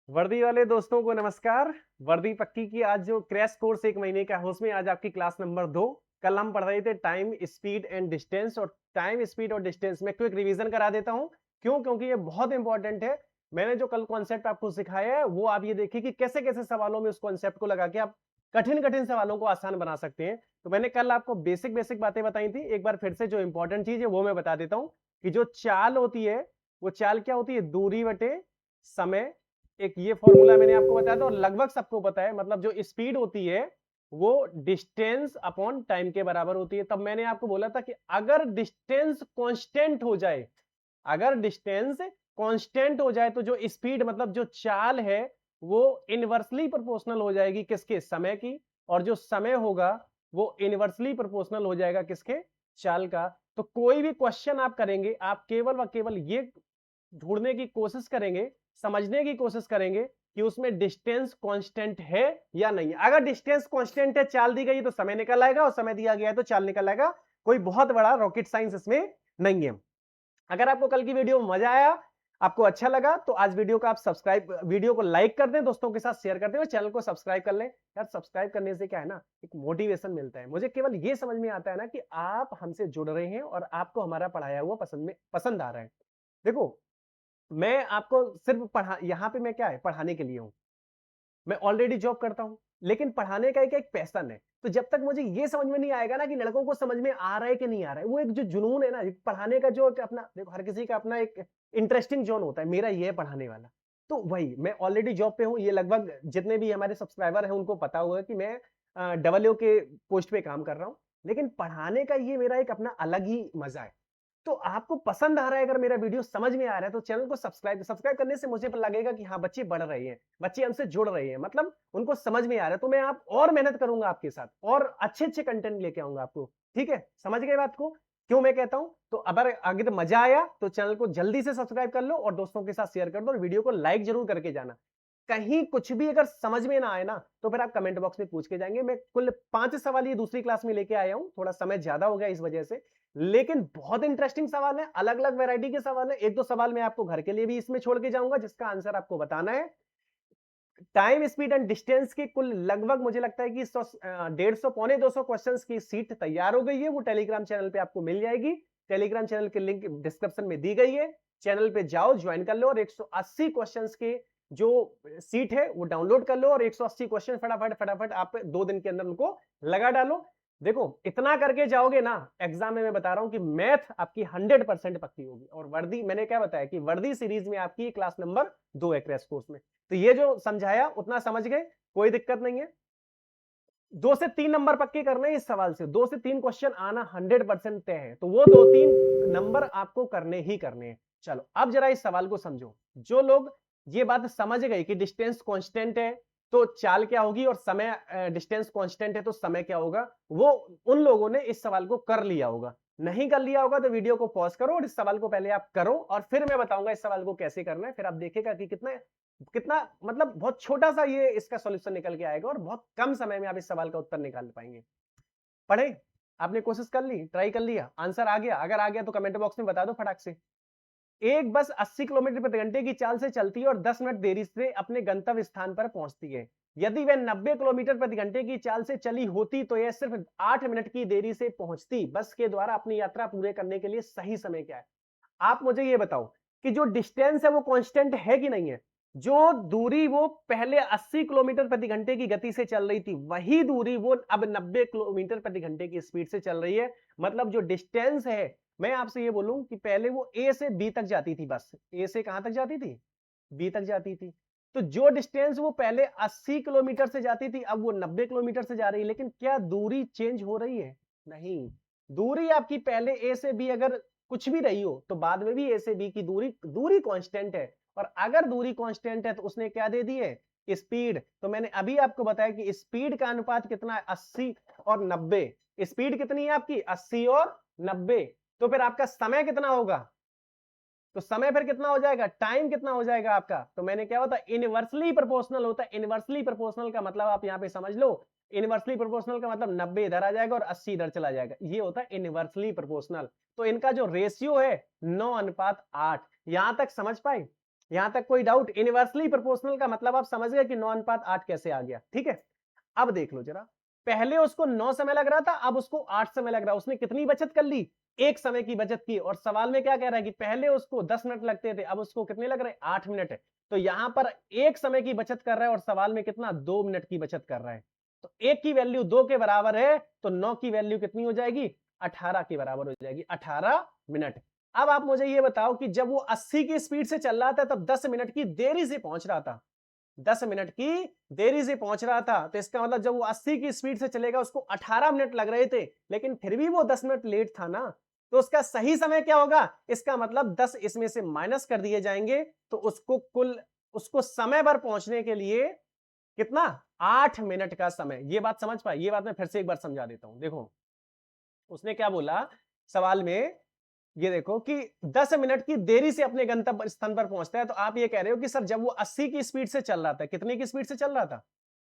वर्दी वाले दोस्तों को नमस्कार। वर्दी पक्की की आज जो क्रैश कोर्स 1 महीने का है उसमें आज आपकी क्लास नंबर 2। कल हम पढ़ रहे थे टाइम, स्पीड एंड डिस्टेंस, और टाइम, स्पीड और डिस्टेंस में क्विक रिवीजन करा देता हूं। क्यों? क्योंकि ये बहुत इंपॉर्टेंट है। मैंने जो कल कॉन्सेप्ट आपको सिखाया है वो आप ये देखिए कि कैसे-कैसे सवालों में उस कॉन्सेप्ट को लगा के आप कठिन-कठिन सवालों को आसान बना सकते हैं। तो मैंने कल आपको बेसिक-बेसिक बातें बताई थी। एक बार फिर से जो इंपॉर्टेंट चीज़ है वो मैं बता देता हूं कि जो चाल होती है, वो चाल क्या होती है? दूरी बटे समय। एक ये फॉर्मूला मैंने आपको बताया था और लगभग सबको पता है। मतलब जो स्पीड होती है वो डिस्टेंस अपॉन टाइम के बराबर होती है। तब मैंने आपको बोला था कि अगर डिस्टेंस कांस्टेंट हो जाए, अगर डिस्टेंस कांस्टेंट हो जाए तो जो स्पीड मतलब जो चाल है वो इनवर्सली प्रोपोर्शनल हो जाएगी किसके? समय की। और जो समय होगा वो इनवर्सली प्रोपोर्शनल हो जाएगा किसके? चाल का। तो कोई भी क्वेश्चन आप करेंगे, आप केवल व केवल ये ढूंढने की कोशिश करेंगे, समझने की कोशिश करेंगे कि उसमें डिस्टेंस कांस्टेंट है या नहीं है। अगर डिस्टेंस कांस्टेंट है, चाल दी गई है तो समय निकल आएगा, और समय दिया गया है तो चाल निकल आएगा। कोई बहुत बड़ा रॉकेट साइंस इसमें नहीं है। अगर आपको कल की वीडियो में मजा आया, आपको अच्छा लगा, तो आज वीडियो को लाइक कर दें, दोस्तों के साथ शेयर कर दें और चैनल को सब्सक्राइब कर लें। यार सब्सक्राइब करने से क्या है ना, एक मोटिवेशन मिलता है। मुझे केवल ये समझ में आता है ना कि आप हमसे जुड़ रहे हैं और आपको हमारा पढ़ाया हुआ पसंद आ रहा है। देखो, मैं आपको सिर्फ पढ़ा यहाँ पे मैं क्या है, पढ़ाने के लिए हूँ। मैं ऑलरेडी जॉब करता हूँ, लेकिन पढ़ाने का एक पैशन है। तो जब तक मुझे ये समझ में नहीं आएगा ना कि लड़कों को समझ में आ रहा है कि नहीं आ रहा है, वो एक जो जुनून है ना, एक पढ़ाने का जो एक अपना, देखो हर किसी का अपना एक इंटरेस्टिंग जोन होता है, मेरा ये है पढ़ाने वाला। तो वही, मैं ऑलरेडी जॉब पे हूँ, ये लगभग जितने भी हमारे सब्सक्राइबर हैं उनको पता होगा कि मैं डबल ओ के पोस्ट पे काम कर रहा हूँ। लेकिन पढ़ाने का ये मेरा एक अपना अलग ही मजा है। तो आपको पसंद आ रहा है, अगर मेरा वीडियो समझ में आ रहा है तो चैनल को सब्सक्राइब सब्सक्राइब करने से मुझे लगेगा कि हाँ, बच्चे बढ़ रहे हैं, बच्चे हमसे जुड़ रहे हैं, मतलब उनको समझ में आ रहा है। तो मैं आप और मेहनत करूंगा आपके साथ और अच्छे-अच्छे कंटेंट लेके आऊंगा आपको। ठीक है? समझ गए बात को? क्यों मैं कहता हूं? तो अगर मजा आया तो चैनल को जल्दी से सब्सक्राइब कर लो और दोस्तों के साथ शेयर कर दो और वीडियो को लाइक जरूर करके जाना। कहीं कुछ भी अगर समझ में ना आए ना, तो फिर आप कमेंट बॉक्स में पूछ के जाएंगे। मैं कुल 5 सवाल ये दूसरी क्लास में लेके आया हूं, थोड़ा समय ज्यादा हो गया इस वजह से, लेकिन बहुत इंटरेस्टिंग सवाल है, अलग अलग वैरायटी के सवाल है। एक दो सवाल मैं आपको घर के लिए भी इसमें छोड़ के जाऊंगा जिसका आंसर आपको बताना है। टाइम, स्पीड एंड डिस्टेंस की कुल लगभग मुझे लगता है कि 150 पौने 200 क्वेश्चंस की सीट तैयार हो गई है। वो टेलीग्राम चैनल पे आपको मिल जाएगी। टेलीग्राम चैनल की लिंक डिस्क्रिप्शन में दी गई है। चैनल पे जाओ, ज्वाइन कर लो और 180 क्वेश्चंस के जो सीट है वो डाउनलोड कर लो और 180 क्वेश्चन फटाफट फटाफट आप 2 दिन के अंदर उनको लगा डालो। देखो, इतना करके जाओगे ना, एग्जाम में मैं बता रहा हूं कि मैथ आपकी 100% पक्की होगी। और वर्दी, मैंने क्या बताया कि वर्दी सीरीज में आपकी क्लास नंबर 2 है क्रैश कोर्स में। तो ये जो समझाया उतना समझ गए, कोई दिक्कत नहीं है। 2 से 3 नंबर पक्के करने हैं इस सवाल से, 2 से 3 क्वेश्चन आना 100% तय है। तो वो 2-3 नंबर आपको करने ही करने हैं। चलो अब जरा इस सवाल को समझो। जो लोग ये बात समझ गए कि डिस्टेंस कांस्टेंट है तो चाल क्या होगी, और समय डिस्टेंस कांस्टेंट है तो समय क्या होगा, वो उन लोगों ने इस सवाल को कर लिया होगा। नहीं कर लिया होगा तो वीडियो को पॉज करो और इस सवाल को पहले आप करो, और फिर मैं बताऊंगा इस सवाल को कैसे करना है। फिर आप देखेगा कि कितना कितना मतलब बहुत छोटा सा ये इसका सॉल्यूशन निकल के आएगा और बहुत कम समय में आप इस सवाल का उत्तर निकाल पाएंगे। पढ़े? आपने कोशिश कर ली, ट्राई कर लिया, आंसर आ गया? अगर आ गया तो कमेंट बॉक्स में बता दो फटाक से। एक बस 80 किलोमीटर प्रति घंटे की चाल से चलती है और 10 मिनट देरी से अपने गंतव्य स्थान पर पहुंचती है। यदि वह 90 किलोमीटर प्रति घंटे की चाल से चली होती तो यह सिर्फ 8 मिनट की देरी से पहुंचती। बस के द्वारा अपनी यात्रा पूरे करने के लिए सही समय क्या है? आप मुझे ये बताओ कि जो डिस्टेंस है वो कांस्टेंट है कि नहीं है? जो दूरी वो पहले 80 किलोमीटर प्रति घंटे की गति से चल रही थी, वही दूरी वो अब 90 किलोमीटर प्रति घंटे की स्पीड से चल रही है। मतलब जो डिस्टेंस है, मैं आपसे ये बोलूं कि पहले वो ए से बी तक जाती थी, बस ए से कहां तक जाती थी? बी तक जाती थी। तो जो डिस्टेंस वो पहले 80 किलोमीटर से जाती थी, अब वो 90 किलोमीटर से जा रही है। लेकिन क्या दूरी चेंज हो रही है? नहीं। दूरी आपकी पहले ए से बी अगर कुछ भी रही हो तो बाद में भी ए से बी की दूरी दूरी कांस्टेंट है। और अगर दूरी कांस्टेंट है तो उसने क्या दे दी है? स्पीड। तो मैंने अभी आपको बताया कि स्पीड का अनुपात कितना है? 80 और 90। स्पीड कितनी है आपकी? 80 और 90। तो फिर आपका समय कितना होगा? तो समय फिर कितना हो जाएगा? टाइम कितना हो जाएगा आपका? तो मैंने क्या होता है, इनवर्सली प्रोपोर्शनल होता है। इनवर्सली प्रोपोर्शनल का मतलब आप यहां पे समझ लो, इनवर्सली प्रोपोर्शनल का मतलब 90 इधर आ जाएगा और 80 इधर चला जाएगा, ये होता है इनवर्सली प्रोपोर्शनल। तो इनका जो रेशियो है 9:8। यहां तक समझ पाए? यहां तक कोई डाउट? इनवर्सली प्रोपोर्शनल का मतलब आप समझ गए कि 9:8 कैसे आ गया। ठीक है, अब देख लो जरा, पहले उसको 9 समय लग रहा था, अब उसको 8 समय लग रहा है। उसने कितनी बचत कर ली? 1 समय की बचत की। और सवाल में क्या कह रहा है कि पहले उसको 10 मिनट लगते थे, अब उसको कितने लग रहे हैं? 8 मिनट है। तो यहां पर 1 समय की बचत कर रहा है और सवाल में कितना? 2 मिनट की बचत कर रहा है। तो 1 की वैल्यू 2 के बराबर है, तो 9 की वैल्यू कितनी हो जाएगी? 18 के बराबर हो जाएगी, 18 मिनट। अब आप मुझे ये बताओ कि जब वो 80 की स्पीड से चल रहा था तब 10 मिनट की देरी से पहुंच रहा था। 10 मिनट की देरी से पहुंच रहा था, तो इसका मतलब जब वो 80 की स्पीड से चलेगा उसको 18 मिनट लग रहे थे, लेकिन फिर भी वो 10 मिनट लेट था ना। तो उसका सही समय क्या होगा? इसका मतलब 10 इसमें से माइनस कर दिए जाएंगे, तो उसको समय पर पहुंचने के लिए कितना? 8 मिनट का समय। ये बात समझ पाए? ये बात मैं फिर से एक बार समझा देता हूं। देखो, उसने क्या बोला सवाल में, ये देखो कि 10 मिनट की देरी से अपने गंतव्य स्थान पर पहुंचता है। तो आप ये कह रहे हो कि सर जब वो 80 की स्पीड से चल रहा था, कितने की स्पीड से चल रहा था?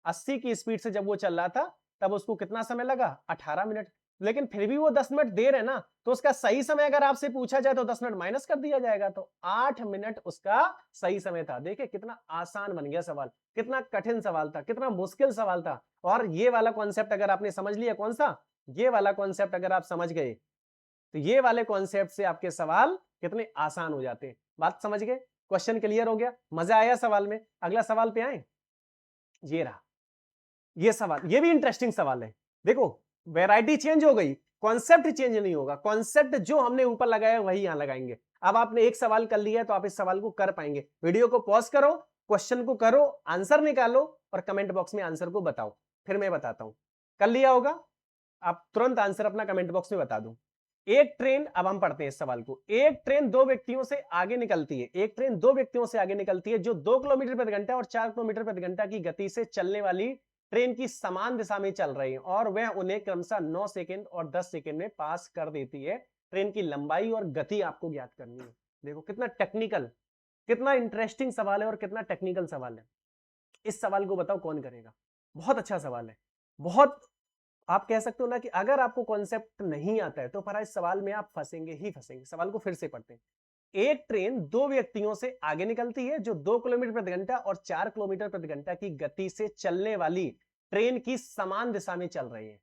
80 की स्पीड से जब वो चल रहा था, तब उसको कितना समय लगा? 18 मिनट। लेकिन फिर भी वो 10 मिनट देर है ना, तो उसका सही समय अगर आपसे पूछा जाए तो 10 मिनट माइनस कर दिया जाएगा, तो 8 मिनट उसका सही समय था। देखिए कितना आसान बन गया सवाल, कितना कठिन सवाल था, कितना मुश्किल सवाल था। और ये वाला कॉन्सेप्ट अगर आपने समझ लिया, कौन सा? ये वाला कॉन्सेप्ट अगर आप समझ गए, तो ये वाले कॉन्सेप्ट से आपके सवाल कितने आसान हो जाते हैं। बात समझ गए? क्वेश्चन क्लियर हो गया? मजा आया सवाल में? अगला सवाल पे आए। ये रहा ये सवाल, ये भी इंटरेस्टिंग सवाल है। देखो, वैरायटी चेंज हो गई, कॉन्सेप्ट चेंज नहीं होगा। कॉन्सेप्ट जो हमने ऊपर लगाया वही यहां लगाएंगे। अब आपने एक सवाल कर लिया है तो आप इस सवाल को कर पाएंगे। वीडियो को पॉज करो, क्वेश्चन को करो, आंसर निकालो और कमेंट बॉक्स में आंसर को बताओ, फिर मैं बताता हूं। कर लिया होगा? आप तुरंत आंसर अपना कमेंट बॉक्स में बता दो। एक ट्रेन, अब हम पढ़ते हैं इस सवाल को। एक ट्रेन दो व्यक्तियों से आगे निकलती है, एक ट्रेन दो व्यक्तियों से आगे निकलती है जो 2 किलोमीटर प्रति घंटा और 4 किलोमीटर प्रति घंटा की गति से चलने वाली ट्रेन की समान दिशा में चल रही है और वह उन्हें क्रमशः 9 सेकंड और 10 सेकंड में पास कर देती है। ट्रेन की लंबाई और गति आपको ज्ञात करनी है। देखो कितना टेक्निकल, कितना इंटरेस्टिंग सवाल है और कितना टेक्निकल सवाल है। इस सवाल को बताओ कौन करेगा? बहुत अच्छा सवाल है। बहुत, आप कह सकते हो ना कि अगर आपको कॉन्सेप्ट नहीं आता है तो फिर इस सवाल में आप फंसेंगे ही फंसेंगे। सवाल को फिर से पढ़ते हैं। एक ट्रेन दो व्यक्तियों से आगे निकलती है जो 2 किलोमीटर प्रति घंटा और 4 किलोमीटर प्रति घंटा की गति से चलने वाली ट्रेन की समान दिशा में चल रही है।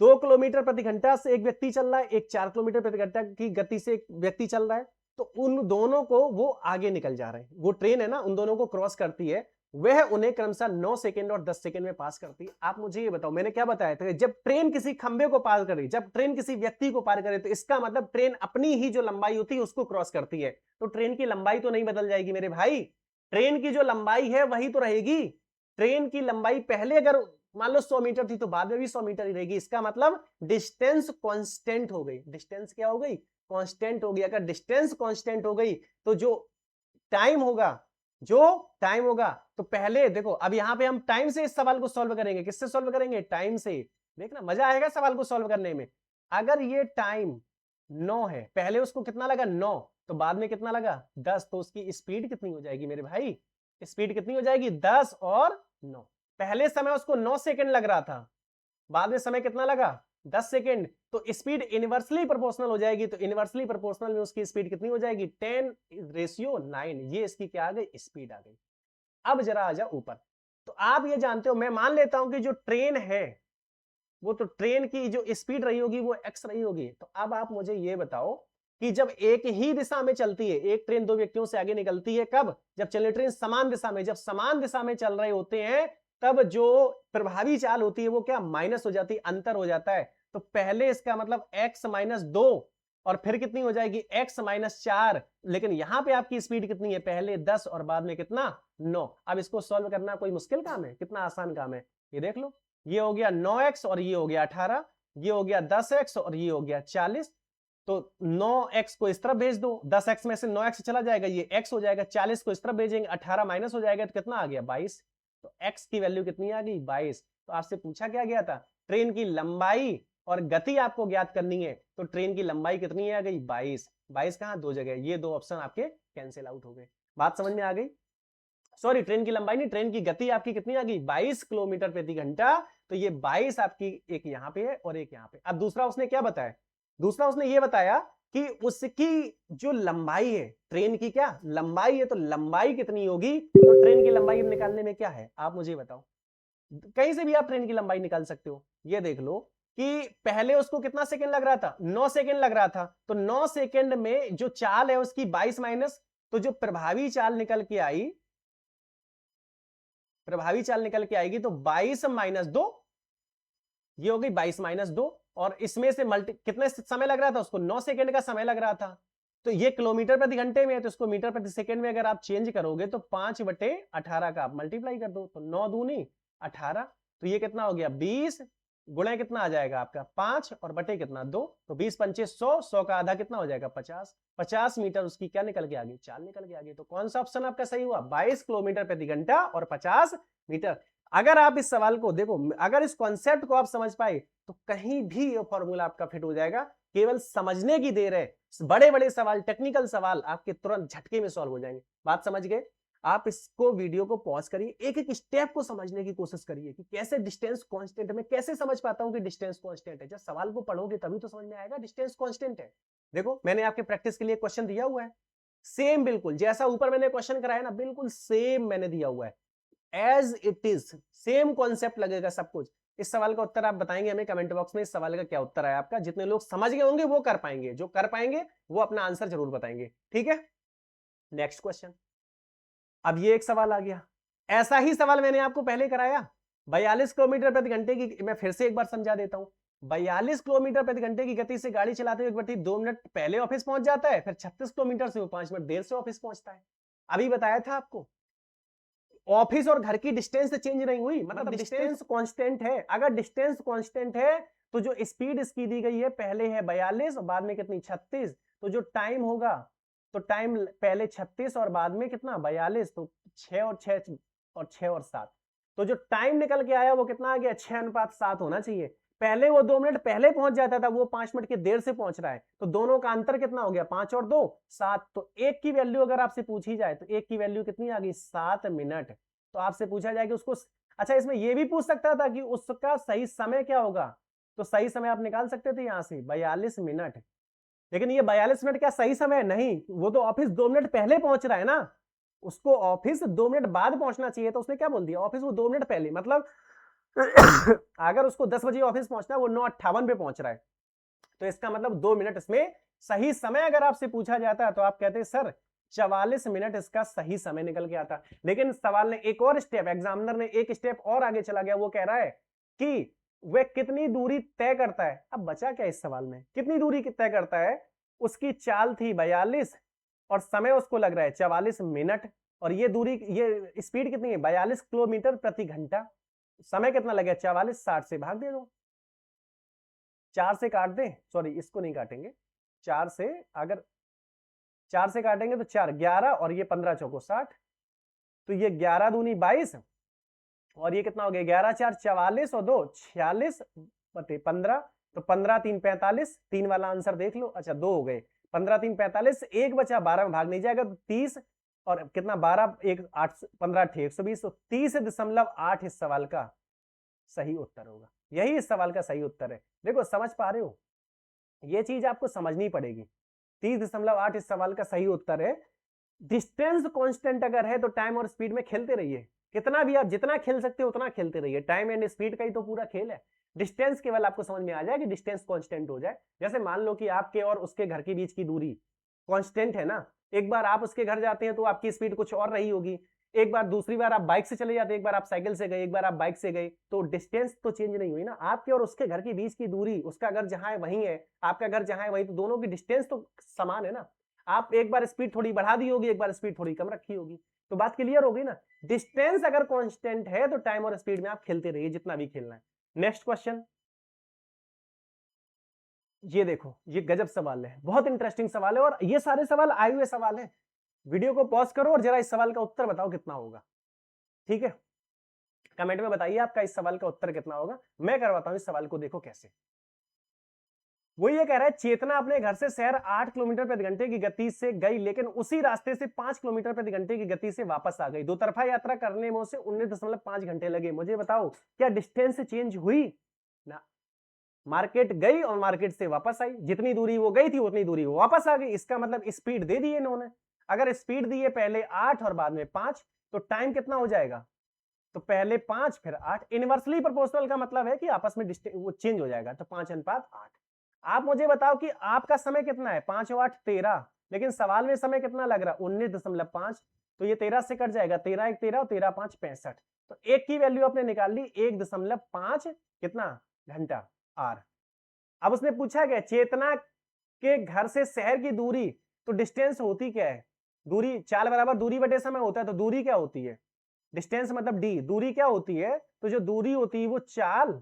2 किलोमीटर प्रति घंटा से एक व्यक्ति चल रहा है, एक 4 किलोमीटर प्रति घंटा की गति से एक व्यक्ति चल रहा है। तो उन दोनों को वो आगे निकल जा रहे हैं, वो ट्रेन है ना उन दोनों को क्रॉस करती है, वह उन्हें क्रमशः 9 सेकंड और 10 सेकंड में पास करती है। आप मुझे ये बताओ, मैंने क्या बताया था? जब ट्रेन किसी खंबे को पार करे, जब ट्रेन किसी व्यक्ति को पार करे, तो इसका मतलब ट्रेन अपनी ही जो लंबाई होती है उसको क्रॉस करती है। तो ट्रेन की लंबाई तो नहीं बदल जाएगी मेरे भाई, ट्रेन की जो लंबाई है वही तो रहेगी। ट्रेन की लंबाई पहले अगर मान लो 100 मीटर थी तो बाद में भी 100 मीटर ही रहेगी। इसका मतलब डिस्टेंस कांस्टेंट हो गई। डिस्टेंस क्या हो गई? कांस्टेंट हो गई। अगर डिस्टेंस कांस्टेंट हो गई तो जो टाइम होगा, तो पहले देखो, अब यहां पे हम टाइम से इस सवाल को सॉल्व करेंगे। किससे सॉल्व करेंगे? टाइम से। देखना मजा आएगा सवाल को सॉल्व करने में। अगर ये टाइम 9 है, पहले उसको कितना लगा? 9, तो बाद में कितना लगा? 10, तो उसकी स्पीड कितनी हो जाएगी मेरे भाई? स्पीड कितनी हो जाएगी? 10 और 9। पहले समय उसको 9 सेकंड लग रहा था, बाद में समय कितना लगा? 10 सेकंड। तो स्पीड इनवर्सली प्रोपोर्शनल हो जाएगी। तो इनवर्सली प्रोपोर्शनल में उसकी स्पीड कितनी हो जाएगी? 10:9। ये इसकी क्या आ गई? स्पीड आ गई। अब जरा आ जाओ ऊपर। तो आप ये जानते हो, मैं मान लेता हूं कि जो ट्रेन है वो तो ट्रेन की जो स्पीड रही होगी वो एक्स रही होगी। तो अब आप मुझे ये बताओ कि जब एक ही दिशा में चलती है, एक ट्रेन दो व्यक्तियों से आगे निकलती है, कब? जब चले ट्रेन समान दिशा में, जब समान दिशा में चल रहे होते हैं तब जो प्रभावी चाल होती है वो क्या? माइनस हो जाती है, अंतर हो जाता है। तो पहले इसका मतलब x-2 और फिर कितनी हो जाएगी? x-4। लेकिन यहां पे आपकी स्पीड कितनी है? पहले 10 और बाद में कितना? 9। अब इसको सॉल्व करना कोई मुश्किल काम है? कितना आसान काम है। ये देख लो, ये हो गया 9x और ये हो गया 18, ये हो गया 10x और ये हो गया 40। तो 9x को इस तरफ भेज दो, 10x में से 9x चला जाएगा, ये x हो जाएगा। 40 को इस तरफ भेजेंगे, 18 माइनस हो जाएगा, तो कितना आ गया? 22। तो x की वैल्यू कितनी आ गई? 22। तो आपसे पूछा क्या गया था? ट्रेन की लंबाई और गति आपको ज्ञात करनी है। तो ट्रेन की लंबाई कितनी आ गई? 22। 22 कहां? दो जगह, ये दो ऑप्शन आपके कैंसिल आउट हो गए। बात समझ में आ गई? सॉरी, ट्रेन की लंबाई नहीं, ट्रेन की गति आपकी कितनी आ गई? 22 किलोमीटर प्रति घंटा। तो ये 22 आपकी एक यहां पे है और एक यहां पे। अब दूसरा उसने क्या बताया? दूसरा उसने ये बताया कि उसकी जो लंबाई है, ट्रेन की क्या लंबाई है, तो लंबाई कितनी होगी, तो ट्रेन की लंबाई निकालने में क्या है, आप मुझे बताओ। कहीं से भी आप ट्रेन की लंबाई निकाल सकते हो। ये देख लो कि पहले उसको कितना सेकंड लग रहा था, 9 सेकंड लग रहा था, तो 9 सेकंड में जो चाल है उसकी 22 माइनस, तो जो प्रभावी चाल निकल के आई, प्रभावी चाल निकल के आएगी, तो 22 माइनस 2, ये हो गई 22 माइनस 2, और इसमें से मल्टी कितने समय लग रहा था उसको, 9 सेकंड का समय लग रहा था। तो ये किलोमीटर प्रति घंटे में है, तो इसको मीटर प्रति सेकंड में अगर आप चेंज करोगे तो 5/18 का आप मल्टीप्लाई कर दो, तो 9 दूनी 18, तो ये कितना हो गया 20, गुणे कितना आ जाएगा आपका 5 और बटे कितना 2, तो 20 पंचे 100, 100 का आधा कितना हो जाएगा 50, 50 मीटर उसकी क्या निकल के आ गई, चाल निकल के आ गई। तो कौन सा ऑप्शन आपका सही हुआ, 22 किलोमीटर प्रति घंटा और 50 मीटर। अगर आप इस सवाल को देखो, अगर इस कॉन्सेप्ट को आप समझ पाए तो कहीं भी ये फॉर्मूला आपका फिट हो जाएगा, केवल समझने की देर है। बड़े बड़े सवाल, टेक्निकल सवाल आपके तुरंत झटके में सॉल्व हो जाएंगे। बात समझ गए। आप इसको वीडियो को पॉज करिए, एक एक स्टेप को समझने की कोशिश करिए कि कैसे डिस्टेंस कांस्टेंट, में कैसे समझ पाता हूं कि डिस्टेंस कांस्टेंट है। जब सवाल को पढ़ोगे तभी तो समझ में आएगा डिस्टेंस कांस्टेंट है। देखो मैंने आपके प्रैक्टिस के लिए क्वेश्चन दिया हुआ है, सेम बिल्कुल जैसा ऊपर मैंने क्वेश्चन कराया ना, बिल्कुल सेम मैंने दिया हुआ है, as it is same concept लगेगा सब कुछ। इस सवाल का उत्तर आप बताएंगे हमें कमेंट बॉक्स में, इस सवाल का क्या उत्तर है आपका। जितने लोग समझ गए होंगे वो कर पाएंगे, जो कर पाएंगे वो अपना आंसर जरूर बताएंगे, ठीक है। Next question. अब ये एक सवाल आ गया, ऐसा ही सवाल मैंने आपको पहले कराया, 42 किलोमीटर प्रति घंटे की, मैं फिर से एक बार समझा देता हूं। 42 किलोमीटर प्रति घंटे की गति से गाड़ी चलाते हुए 2 मिनट पहले ऑफिस पहुंच जाता है, फिर 36 किलोमीटर से वो 5 मिनट देर से ऑफिस पहुंचता है। अभी बताया था आपको, ऑफिस और घर की डिस्टेंस चेंज नहीं हुई, मतलब डिस्टेंस कांस्टेंट है। अगर डिस्टेंस कांस्टेंट है तो जो स्पीड इसकी दी गई है, पहले है 42 और बाद में कितनी 36, तो जो टाइम होगा, तो टाइम पहले 36 और बाद में कितना 42, तो 6 और 6 और 6 और 7, तो जो टाइम निकल के आया वो कितना आ गया 6:7 होना चाहिए। पहले वो 2 मिनट पहले पहुंच जाता था, वो 5 मिनट की देर से पहुंच रहा है, तो दोनों का अंतर कितना हो गया 5 और 2 7, तो एक की वैल्यू अगर आपसे पूछी जाए तो एक की वैल्यू कितनी आ गई 7 मिनट। तो आपसे पूछा जाए कि उसको, अच्छा इसमें ये भी पूछ सकता था कि उसका सही समय क्या होगा, तो सही समय आप निकाल सकते थे यहां से 42 मिनट, लेकिन ये 42 मिनट क्या सही समय नहीं, वो तो ऑफिस 2 मिनट पहले पहुंच रहा है ना, उसको ऑफिस 2 मिनट बाद पहुंचना चाहिए, तो उसने क्या बोल दिया ऑफिस वो 2 मिनट पहले, मतलब अगर उसको 10 बजे ऑफिस पहुंचना है वो 9:58 पे पहुंच रहा है, तो इसका मतलब 2 मिनट इसमें सही समय अगर आपसे पूछा जाता है तो आप कहते हैं सर 44 मिनट इसका सही समय निकल के आता। लेकिन सवाल ने एक और स्टेप, एग्जामिनर ने एक स्टेप और आगे चला गया, वो कह रहा है कि वह कितनी दूरी तय करता है। अब बचा क्या इस सवाल में, कितनी दूरी तय करता है, उसकी चाल थी 42 और समय उसको लग रहा है 44 मिनट, और ये दूरी, ये स्पीड कितनी है 42 किलोमीटर प्रति घंटा, समय कितना लगे 44, 60 से भाग दे दो, 4 से काट दे, सॉरी इसको नहीं काटेंगे, 4 से, अगर 4 से काटेंगे तो 4 11 और ये 15 चौको 60, तो ये 11 दूनी 22 और ये कितना हो गया 11 4 44 और 2 46 बटे 15, तो 15 3 45, 3 वाला आंसर देख लो, अच्छा 2 हो गए, 15 3 45, एक बचा 12 में भाग नहीं जाएगा तो 30 और कितना 12 1 8 15 120, तो 30.8 इस सवाल का सही उत्तर होगा। यही इस सवाल का सही उत्तर है। देखो समझ पा रहे हो, ये चीज आपको समझनी पड़ेगी। 30.8 इस सवाल का सही उत्तर है। डिस्टेंस कांस्टेंट अगर है तो टाइम और स्पीड में खेलते रहिए, कितना भी आप जितना खेल सकते हो उतना खेलते रहिए, टाइम एंड स्पीड का ही तो पूरा खेल है। डिस्टेंस केवल आपको समझ में आ जाए कि डिस्टेंस कांस्टेंट हो जाए, जैसे मान लो कि आपके और उसके घर के बीच की दूरी कांस्टेंट है ना, एक बार आप उसके घर जाते हैं तो आपकी स्पीड कुछ और रही होगी, एक बार दूसरी बार आप बाइक से चले जाते, एक बार आप साइकिल से गए, एक बार आप बाइक से गए, तो डिस्टेंस तो चेंज नहीं हुई ना, आपके और उसके घर के बीच की दूरी, उसका घर जहां है वहीं है, आपका घर जहां है वहीं, तो दोनों की डिस्टेंस तो समान है ना। आप एक बार स्पीड थोड़ी बढ़ा दी होगी, एक बार स्पीड थोड़ी कम रखी होगी, तो बात क्लियर होगी ना। डिस्टेंस अगर कांस्टेंट है तो टाइम और स्पीड में आप खेलते रहिए जितना भी खेलना है। नेक्स्ट क्वेश्चन, ये देखो ये गजब सवाल है, बहुत इंटरेस्टिंग सवाल है, और ये सारे सवाल आए हुए सवाल है। वीडियो को पॉज करो और जरा इस सवाल का उत्तर बताओ कितना होगा, ठीक है। कमेंट में बताइए आपका इस सवाल का उत्तर कितना होगा। मैं करवाता हूं इस सवाल को, देखो कैसे। वो ये कह रहा है चेतना अपने घर से शहर 8 किलोमीटर प्रति घंटे की गति से गई, लेकिन उसी रास्ते से 5 किलोमीटर प्रति घंटे की गति से वापस आ गई। दो तरफा यात्रा करने में उसे 19.5 घंटे लगे। मुझे बताओ क्या डिस्टेंस चेंज हुई ना, मार्केट गई और मार्केट से वापस आई, जितनी दूरी वो गई थी उतनी दूरी वो वापस आ गई। इसका मतलब स्पीड दे दी इन्होंने। अगर स्पीड दी है पहले 8 और बाद में 5, तो टाइम कितना हो जाएगा? तो पहले 5 फिर 8। इनवर्सली प्रोपोर्शनल का मतलब है कि आपस में वो चेंज हो जाएगा, तो 5:8। आप मुझे बताओ कि आपका समय कितना है? 5 और 8 13, लेकिन सवाल में समय कितना लग रहा है? 19.5। तो ये 13 से कट जाएगा, 13 1 13 और 13 5 65। तो एक की वैल्यू आपने निकाल ली 1.5 कितना घंटा आर। अब उसने पूछा क्या, चेतना के घर से शहर की दूरी, तो डिस्टेंस होती क्या है? दूरी चाल बराबर दूरी बटे समय होता है, तो दूरी क्या होती है? डिस्टेंस मतलब डी। दूरी क्या होती है? तो जो दूरी होती है वो चाल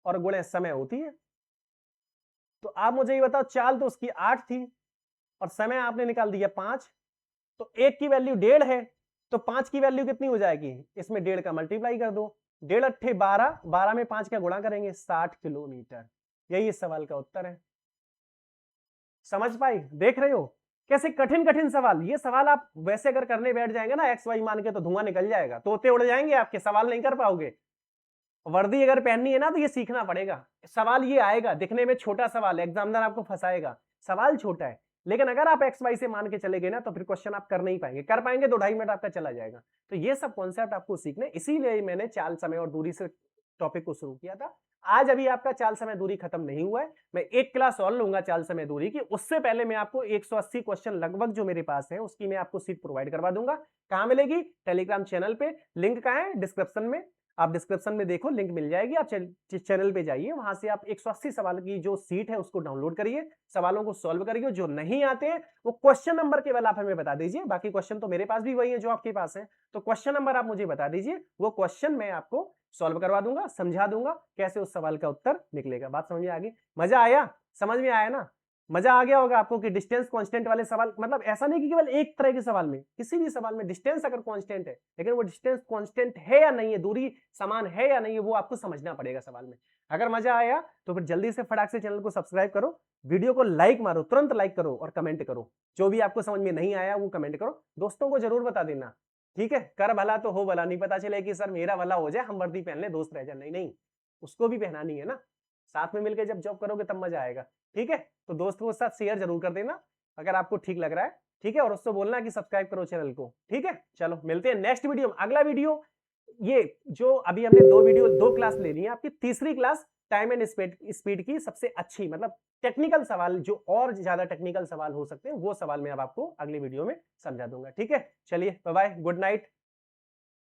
और गुणे समय होती है। तो आप मुझे ये बताओ, चाल तो उसकी 8 थी और समय आपने निकाल दिया 5, तो 1 की वैल्यू 1.5 है, तो 5 की वैल्यू कितनी हो जाएगी? इसमें 1.5 का मल्टीप्लाई कर दो, 1.5 अट्ठे 12, 12 में 5 का गुणा करेंगे, 60 किलोमीटर। यही इस सवाल का उत्तर है। समझ पाई? देख रहे हो कैसे कठिन कठिन सवाल। ये सवाल आप वैसे अगर करने बैठ जाएंगे ना एक्स वाई मान के, तो धुआं निकल जाएगा, तोते उड़ जाएंगे आपके, सवाल नहीं कर पाओगे। वर्दी अगर पहननी है ना तो ये सीखना पड़ेगा। सवाल ये आएगा, दिखने में छोटा सवाल है, एग्जामिनर आपको फंसाएगा, सवाल छोटा है, लेकिन अगर आप एक्स वाई से मान के चले गए ना तो फिर क्वेश्चन आप कर नहीं पाएंगे। कर पाएंगे तो 2.5 मिनट आपका चला जाएगा। तो ये सब कॉन्सेप्ट आपको सीखने, इसीलिए मैंने चाल समय और दूरी से टॉपिक को शुरू किया था। आज अभी आपका चाल समय दूरी खत्म नहीं हुआ है, मैं एक क्लास और लूंगा चाल समय दूरी की। उससे पहले मैं आपको 180 क्वेश्चन लगभग जो मेरे पास है उसकी मैं आपको सीट प्रोवाइड करवा दूंगा। कहां मिलेगी? टेलीग्राम चैनल पे। लिंक कहां है? डिस्क्रिप्शन में। आप डिस्क्रिप्शन में देखो, लिंक मिल जाएगी। आप चैनल पे जाइए, वहां से आप 180 सवाल की जो सीट है उसको डाउनलोड करिए, सवालों को सॉल्व करिए। जो नहीं आते हैं वो क्वेश्चन नंबर केवल आप हमें बता दीजिए, बाकी क्वेश्चन तो मेरे पास भी वही है जो आपके पास है। तो क्वेश्चन नंबर आप मुझे बता दीजिए, वो क्वेश्चन मैं आपको सॉल्व करवा दूंगा, समझा दूंगा कैसे उस सवाल का उत्तर निकलेगा। बात समझ में आ गई? मजा आया? समझ में आया ना? मजा आ गया होगा आपको कि डिस्टेंस कांस्टेंट वाले सवाल, मतलब ऐसा नहीं कि केवल एक तरह के सवाल में, किसी भी सवाल में डिस्टेंस अगर कांस्टेंट है, लेकिन वो डिस्टेंस कांस्टेंट है या नहीं है, दूरी समान है या नहीं है, वो आपको समझना पड़ेगा सवाल में। अगर मजा आया तो फिर जल्दी से फटाक से चैनल को सब्सक्राइब करो, वीडियो को लाइक मारो, तुरंत लाइक करो और कमेंट करो। जो भी आपको समझ में नहीं आया वो कमेंट करो, दोस्तों को जरूर बता देना। ठीक है? कर भला तो हो भला, नहीं पता चले कि सर मेरा भला हो जाए, हम वर्दी पहन ले, दोस्त रह जाए। नहीं नहीं, उसको भी पहनानी है ना। साथ में मिलकर जब जॉब करोगे तब मजा आएगा। ठीक है? तो दोस्तों के साथ शेयर जरूर कर देना अगर आपको ठीक लग रहा है। ठीक है? और उससे बोलना कि सब्सक्राइब करो चैनल को। ठीक है? चलो मिलते हैं नेक्स्ट वीडियो में। अगला वीडियो, ये जो अभी हमने दो क्लास ले ली है, आपकी तीसरी क्लास टाइम एंड स्पीड की सबसे अच्छी, मतलब टेक्निकल सवाल, जो और ज्यादा टेक्निकल सवाल हो सकते हैं, वो सवाल मैं अब आपको अगली वीडियो में समझा दूंगा। ठीक है? चलिए बाय बाय, गुड नाइट।